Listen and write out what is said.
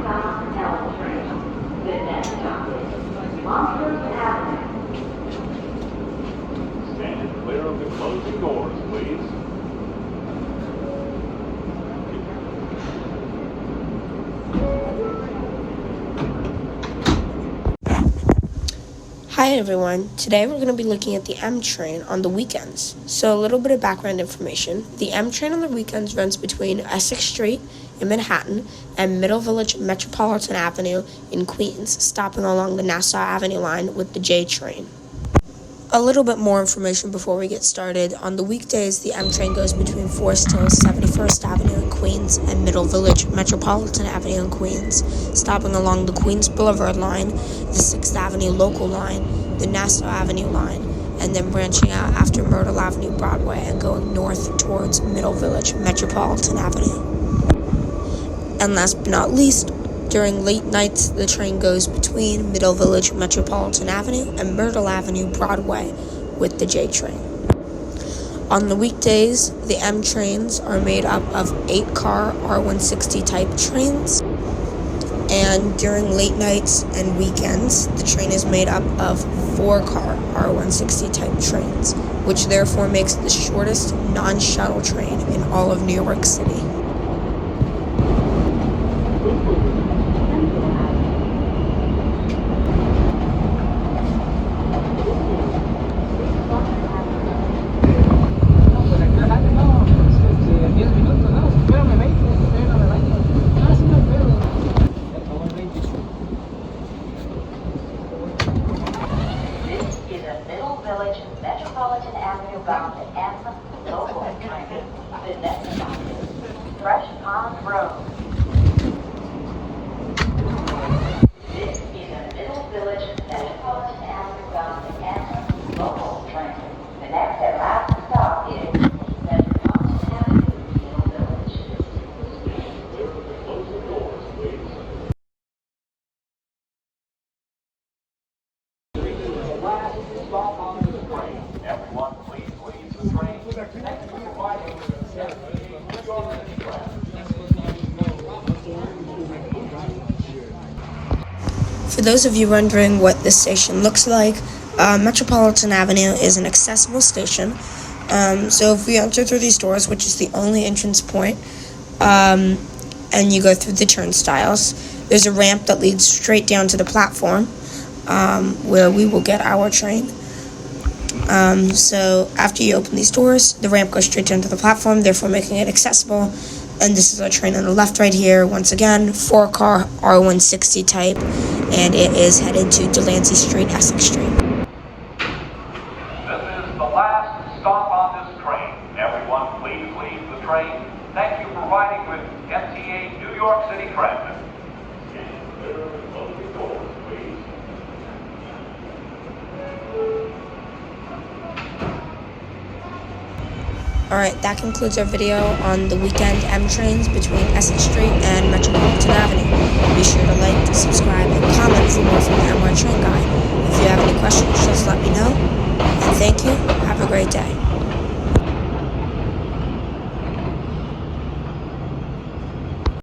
southbound L train. The next stop is Monsters Avenue. Stand clear of the closing doors, please. Hi everyone, today we're going to be looking at the M train on the weekends. So a little bit of background information. The M train on the weekends runs between Essex Street in Manhattan and Middle Village Metropolitan Avenue in Queens, stopping along the Nassau Avenue line with the J train. A little bit more information before we get started. On the weekdays, the M train goes between Forest Hills 71st Avenue in Queens and Middle Village Metropolitan Avenue in Queens, stopping along the Queens Boulevard line, the 6th Avenue local line, the Nassau Avenue line, and then branching out after Myrtle Avenue Broadway and going north towards Middle Village Metropolitan Avenue. And last but not least, during late nights, the train goes between Middle Village Metropolitan Avenue and Myrtle Avenue Broadway with the J train. On the weekdays, the M trains are made up of 8-car R160 type trains, and during late nights and weekends, the train is made up of 4-car R160 type trains, which therefore makes the shortest non-shuttle train in all of New York City. Middle Village Metropolitan Avenue bound M local train. The next stop is Fresh Pond Road. This is a Middle Village Metropolitan Avenue bound M local train. The next and last stop is Metropolitan Avenue, Middle Village. Clear of the closing doors, please. Stop on this train. Everyone, please leave the train. Thank you for providing New York City traffic. For those of you wondering what this station looks like, Metropolitan Avenue is an accessible station. So if we enter through these doors, which is the only entrance point, and you go through the turnstiles, there's a ramp that leads straight down to the platform, where we will get our train. So after you open these doors, the ramp goes straight down to the platform, therefore making it accessible. And this is our train on the left right here. Once again, 4-car R160 type, and it is headed to Delancey Street, Essex Street. This is the last stop on this train. Everyone, please leave the train. Thank you for riding with MTA New York City Transit. Clear of the closing doors, please. Alright, that concludes our video on the weekend M trains between Essex Street and Metropolitan Avenue. Be sure to like, subscribe, and comment for more from the NY Train Guy. If you have any questions, just let me know. And thank you. Have a great day.